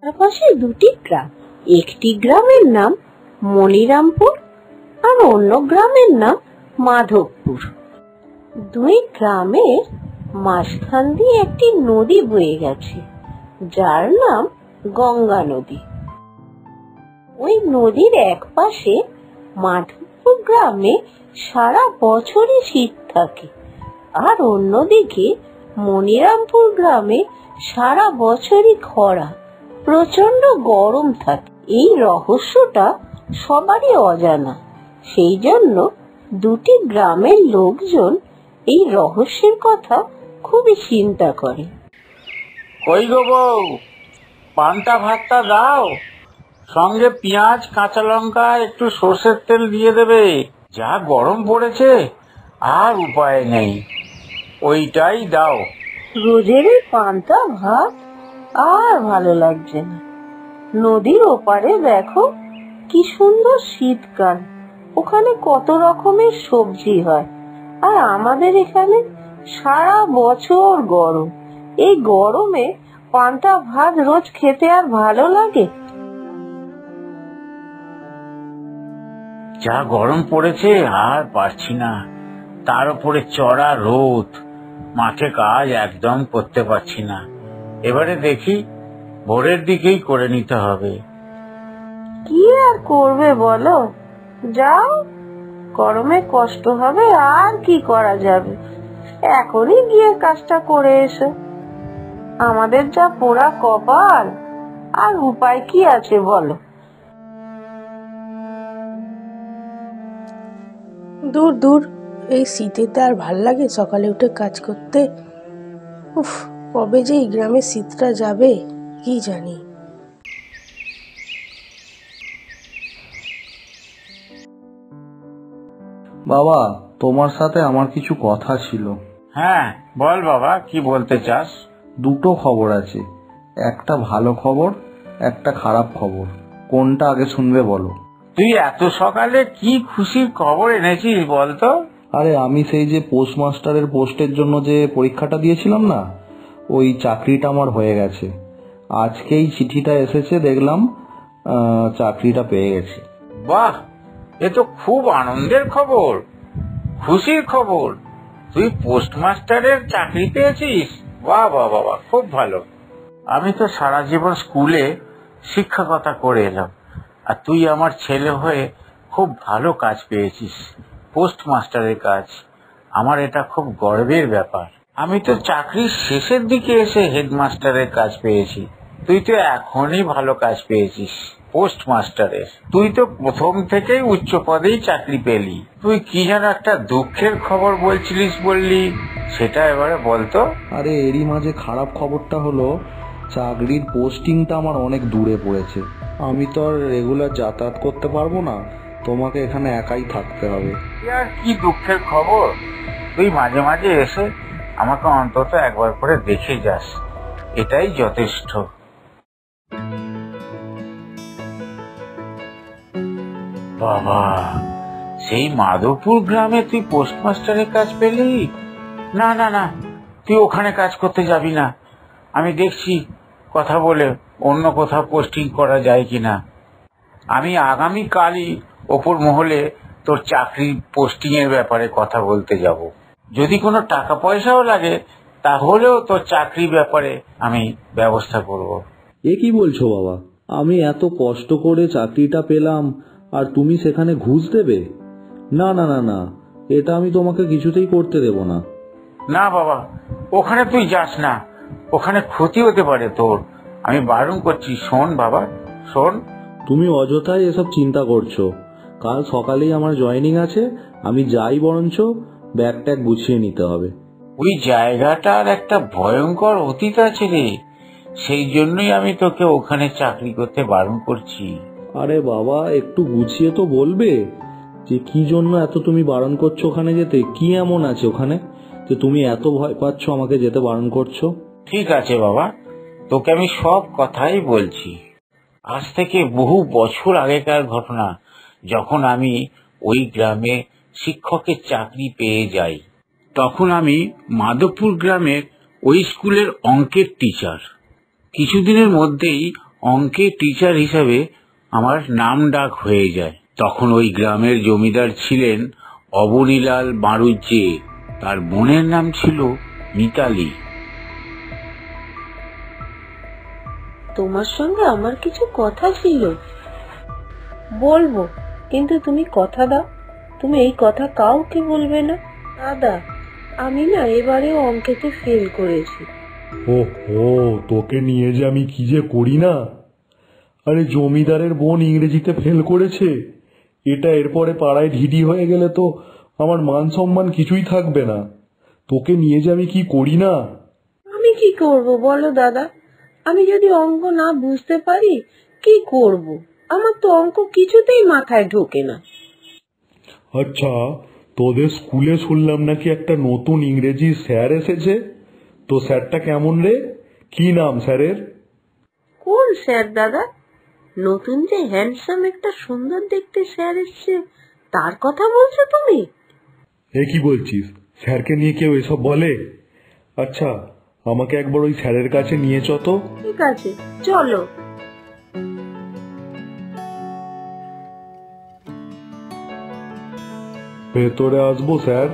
পাশে দুটি গ্রাম, একটি গ্রামের নাম মনিরামপুর আর অন্য গ্রামের নাম মাধবপুর। দুই গ্রামের মাঝখান দিয়ে একটি নদী বয়ে গেছে, যার নাম গঙ্গা নদী। ওই নদীর এক পাশে মাধবপুর গ্রামে সারা বছরই শীত থাকে, আর অন্যদিকে মনিরামপুর গ্রামে সারা বছরই খরা, প্রচন্ড গরম থাকে। এই রহস্যটা সবারই অজানা, সেই জন্য দুটি গ্রামের লোকজন এই রহস্যের কথা খুবই চিন্তা করে। কই গো বউ, পান্তা ভাতটা দাও, সঙ্গে পেঁয়াজ, কাঁচা লঙ্কা, একটু সর্ষের তেল দিয়ে দেবে। যা গরম পড়েছে আর উপায় নেই, ওইটাই দাও। রোজের এই পান্তা ভাত আর ভালো লাগছে না। নদীর ওপারে দেখো কি সুন্দর শীতকাল, ওখানে কত রকমের সবজি হয়, আর আমাদের এখানে সারা বছর গরম। এই গরমে পান্তা ভাত রোজ খেতে আর ভালো লাগে? যা গরম পড়েছে আর পারছি না, তার উপরে চড়া রোদ, মাঠে কাজ একদম করতে পারছি না। এবারে দেখি ভোরের দিকেই করে নিতে হবে। কি আর করবে বলো, যাও, গরমে কষ্ট হবে আর কি করা যাবে, এখনই গিয়ে কাজটা করে এসো। আমাদের যা পোড়া কপাল, আর উপায় কি আছে বলো? দূর দূর, এই শীতেতে আর ভাল লাগে সকালে উঠে কাজ করতে? উফ, কবে যে এই গ্রামের শীতটা যাবে কি জানি। বাবা, তোমার সাথে আমার কিছু কথা ছিল। হ্যাঁ বল বাবা, কি বলতে চাস? দুটো খবর আছে, একটা ভালো খবর, একটা খারাপ খবর। কোনটা আগে শুনবে বলো? তুই এত সকালে কি খুশির খবর এনেছিস বলতো? আরে আমি সেই যে পোস্টমাস্টারের পোস্টের জন্য যে পরীক্ষাটা দিয়েছিলাম না, ওই চাকরিটা আমার হয়ে গেছে। আজকেই চিঠিটা এসেছে, দেখলাম চাকরিটা পেয়ে গেছি। বাহ, এ তো খুব আনন্দের খবর, খুশির খবর। তুই পোস্টমাস্টারের চাকরি পেয়েছিস? বাহ বাহ বাহ, খুব ভালো। আমি তো সারা জীবন স্কুলে শিক্ষকতা করে এলাম, আর তুই আমার ছেলে হয়ে খুব ভালো কাজ পেয়েছিস, পোস্টমাস্টারের কাজ। আমার এটা খুব গর্বের ব্যাপার। আমি তো চাকরির শেষের দিকে এসে হেডমাস্টারের কাজ পেয়েছি, তুই তো এখনই ভালো কাজ পেয়েছিস পোস্টমাস্টারের। তুই তো প্রথম থেকেই উচ্চ পদেই চাকরি পেলি। তুই কি যেন একটা দুঃখের খবর বলছিলিস, বললি, সেটা এবারে বলতো। আরে এরই মাঝে খারাপ খবরটা হলো, চাকরির পোস্টিংটা আমার অনেক দূরে পড়েছে। আমি তো আর রেগুলার যাতায়াত করতে পারবো না, তোমাকে এখানে একাই থাকতে হবে। আর কি দুঃখের খবর, তুই মাঝে মাঝে এসে আমাকে অন্তত একবার করে দেখে যাস, এটাই যথেষ্ট। বাবা, সেই মাধবপুর গ্রামে তুই পোস্টমাস্টারের কাজ পেলি? না না না, তুই ওখানে কাজ করতে যাবি না। আমি দেখছি কথা বলে অন্য কোথাও পোস্টিং করা যায় কিনা। আমি আগামীকালই ওপর মহলে তোর চাকরির পোস্টিং এর ব্যাপারে কথা বলতে যাব। যদি কোনো টাকা পয়সাও লাগে তাহলেও তোর চাকরির ব্যাপারে আমি ব্যবস্থা করব। এ কি বলছো বাবা, আমি এত কষ্ট করে চাকরিটা পেলাম আর তুমি সেখানে ঘুষ দেবে? না না না না, এটা আমি তোমাকে কিছুতেই করতে দেব না। না বাবা, ওখানে তুই যাস না, ওখানে ক্ষতি হতে পারে তোর, আমি বারণ করছি। শোন বাবা, শোন। তুমি অযথাই এসব চিন্তা করছো। কাল সকালেই আমার জয়েনিং আছে, আমি যাই, বরঞ্চ ব্যাগ ট্যাগ গুছিয়ে নিতে হবে। ওই জায়গাটার একটা ভয়ঙ্কর অতীত আছে রে, সেই জন্যই আমি তোকে ওখানে চাকরি করতে বারণ করছি। আরে বাবা, একটু গুছিয়ে তো বলবে যে কি জন্য এত তুমি বারণ করছো ওখানে যেতে? কি এমন আছে ওখানে যে তুমি এত ভয় পাচ্ছ আমাকে যেতে বারণ করছো? ঠিক আছে বাবা, তোকে আমি সব কথাই বলছি। আজ থেকে বহু বছর আগেকার ঘটনা, যখন আমি ওই গ্রামে শিক্ষকের চাকরি পেয়ে যাই। তখন আমি মাধবপুর গ্রামের ওই স্কুলের অঙ্কের টিচার। কিছুদিনের মধ্যেই অঙ্কের টিচার হিসাবে আমার নাম ডাক হয়ে যায়। তখন ওই গ্রামের জমিদার ছিলেন অবনীলাল মারুজ্জে, তার বোনের নাম ছিল মিতালি। তোমার সঙ্গে আমার কিছু কথা ছিল। বলবো, কিন্তু তুমি কথা দাও, তুমি এই কথা কাউকে বলবে না। দাদা, আমি না এবারেও অঙ্কেতে ফেল করেছি। ওহো, তোকে নিয়ে যে আমি কি যে করি না। আরে জমিদারের বোন ইংরেজিতে ফেল করেছে, এটা এরপরে পাড়ায় ঢিডি হয়ে গেলে তো আমার মান সম্মান কিছুই থাকবে না। তোকে নিয়ে যে আমি কি করি না। আমি কি করব বলো দাদা? আমি যদি অঙ্ক না বুঝতে পারি কি করব? আমার তো অঙ্ক কিছুতেই মাথায় ঢোকে না। আচ্ছা, তোদের স্কুলে শুনলাম নাকি একটা নতুন ইংরেজি স্যার এসেছে। তো স্যারটা কেমন রে? কি নাম স্যারের? কোন স্যার দাদা? নতুন যে হ্যান্ডসাম একটা সুন্দর দেখতে স্যার এসছে, তার কথা বলছো তুমি? এ কি বলছিস? স্যারকে নিয়ে কেউ এসব বলে? আচ্ছা, আমাকে একবার ওই স্যারের কাছে নিয়ে চ তো। ঠিক আছে, চলো। ভেতরে আসবো স্যার?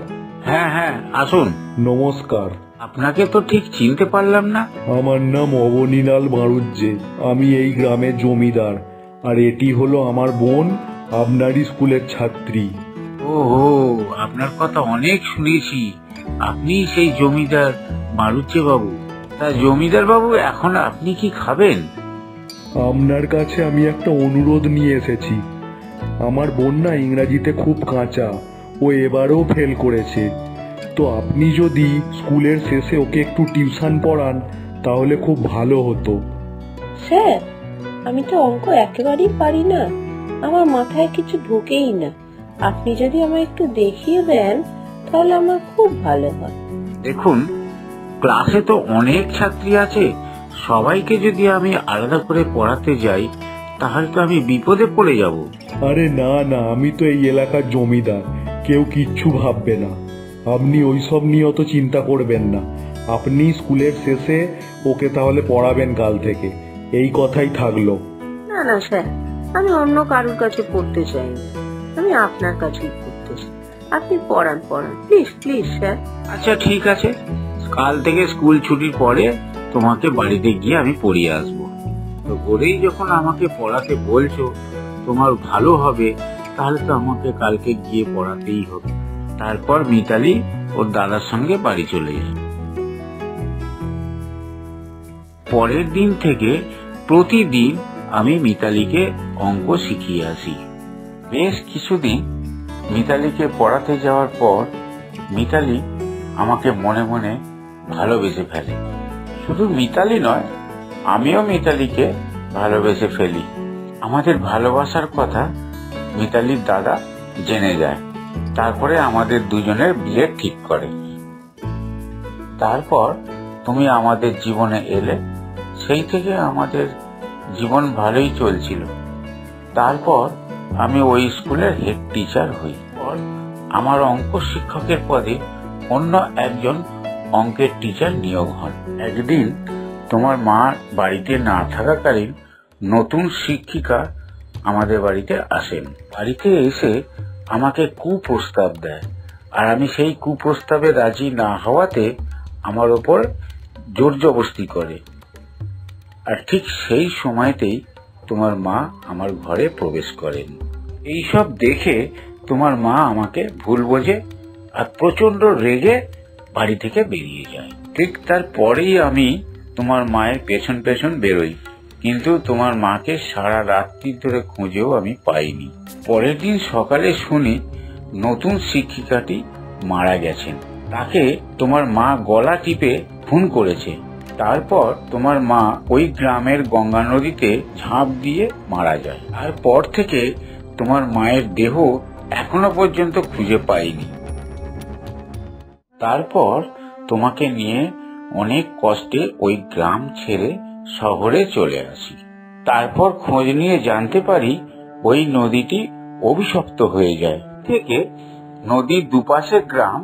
হ্যাঁ হ্যাঁ, আসুন। নমস্কার। আপনাকে তো ঠিক চিনতে পারলাম না। আমার নাম অবনীলাল মারুজ্জে, আমি এই গ্রামের জমিদার, আর এটি হলো আমার বোন, আপনারই স্কুলের ছাত্রী। ওহো, আপনার কথা অনেক শুনেছি। আপনি সেই জমিদার মারুজ্জে বাবু। তা জমিদার বাবু, এখন আপনি কি খাবেন? আপনার কাছে আমি একটা অনুরোধ নিয়ে এসেছি। আমার বোন না ইংরাজিতে খুব কাঁচা, ও এবারেও ফেল করেছে। তো আপনি যদি স্কুলের শেষে ওকে একটু টিউশন পড়ান তাহলে খুব ভালো হতো। স্যার, আমি তো অঙ্ক একেবারেই পারি না, আমার মাথায় কিছু ঢোকেই না। আপনি যদি আমায় একটু দেখিয়ে দেন তাহলে আমার খুব ভালো হয়। দেখুন, ক্লাসে তো অনেক ছাত্রী আছে, সবাইকে যদি আমি আলাদা করে পড়াতে যাই তাহলে তো আমি বিপদে পড়ে যাব। আরে না না, আমি তো এই এলাকার জমিদার, কেউ কিচ্ছু ভাববে না। আপনি ওইসব নিয়ে অত চিন্তা করবেন না। আপনি স্কুলের শেষে ওকে তাহলে পড়াবেন কাল থেকে, এই কথাই থাকলো। না না স্যার, আমি অন্য কারোর কাছে পড়তে চাই না, আমি আপনার কাছেই পড়তে চাই। আপনি পড়ান পড়ান, প্লিজ প্লিজ স্যার। আচ্ছা ঠিক আছে, কাল থেকে স্কুল ছুটির পরে তোমাকে বাড়িতে গিয়ে আমি পড়িয়ে আসবো। তো করেই যখন আমাকে পড়াতে বলছো, তোমার ভালো হবে, তাহলে তো আমাকে কালকে গিয়ে পড়াতেই হবে। তারপর মিতালি ওর দাদার সঙ্গে বাড়ি চলে যায়। পরের দিন থেকে প্রতিদিন আমি মিতালিকে অঙ্ক শিখিয়ে আসি। বেশ কিছুদিন মিতালিকে পড়াতে যাওয়ার পর মিতালি আমাকে মনে মনে ভালোবেসে ফেলে। শুধু মিতালি নয়, আমিও মিতালিকে ভালোবেসে ফেলি। আমাদের ভালোবাসার কথা মিতালির দাদা জেনে যায়। তারপরে আমাদের দুজনের বিয়ে ঠিক করে। তারপর তুমি আমাদের জীবনে এলে, সেই থেকে আমাদের জীবন ভালোই চলছিল। তারপর আমি ওই স্কুলের হেড টিচার হই। আমার অঙ্ক শিক্ষকের পদে অন্য একজন অঙ্কের টিচার নিয়োগ হন। একদিন তোমার মা বাড়িতে না থাকাকালীন নতুন শিক্ষিকা আমাদের বাড়িতে আসেন। বাড়িতে এসে আমাকে কুপ্রস্তাব দেয়, আর আমি সেই কুপ্রস্তাবে রাজি না হওয়াতে আমার ওপর জোর জবরদস্তি করে। আর ঠিক সেই সময়তেই তোমার মা আমার ঘরে প্রবেশ করেন। এইসব দেখে তোমার মা আমাকে ভুল বোঝে আর প্রচন্ড রেগে বাড়ি থেকে বেরিয়ে যায়। ঠিক তারপরেই আমি তোমার মায়ের পেছন পেছন বেরোই, কিন্তু তোমার মাকে সারা রাত্রি ধরে খুঁজেও আমি পাইনি। পরের দিন সকালে শুনি নতুন শিক্ষিকাটি মারা গেছেন। তাকে তোমার মা গলা টিপে খুন করেছে। তারপর তোমার মা ওই গ্রামের গঙ্গা নদীতে ঝাঁপ দিয়ে মারা যায়। তারপর থেকে তোমার মায়ের দেহ এখনো পর্যন্ত খুঁজে পাইনি। তারপর তোমাকে নিয়ে অনেক কষ্টে ওই গ্রাম ছেড়ে শহরে চলে আসি। তারপর খোঁজ নিয়ে জানতে পারি ওই নদীটি অভিশপ্ত হয়ে যায়। থেকে নদীর দুপাশে গ্রাম,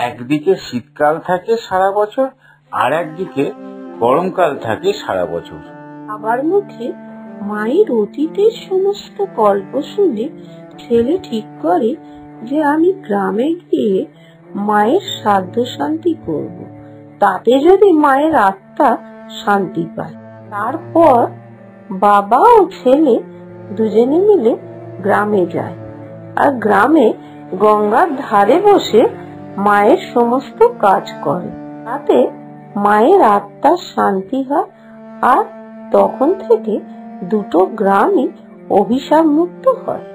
একদিকে শীতকাল থাকে সারা বছর আর একদিকে গরমকাল থাকে সারা বছর। বাবার মুখে মায়ের অতীতের সমস্ত গল্প শুনে ছেলে ঠিক করে যে আমি গ্রামে গিয়ে মায়ের শ্রাদ্ধ শান্তি করব, তাতে যদি মায়ের আত্মা শান্তি পায়। তারপর বাবা ও ছেলে দুজনে মিলে গ্রামে যায় আর গ্রামে গঙ্গার ধারে বসে মায়ের সমস্ত কাজ করে, তাতে মায়ের আত্মার শান্তি হয়। আর তখন থেকে দুটো গ্রামই অভিশাপ মুক্ত হয়।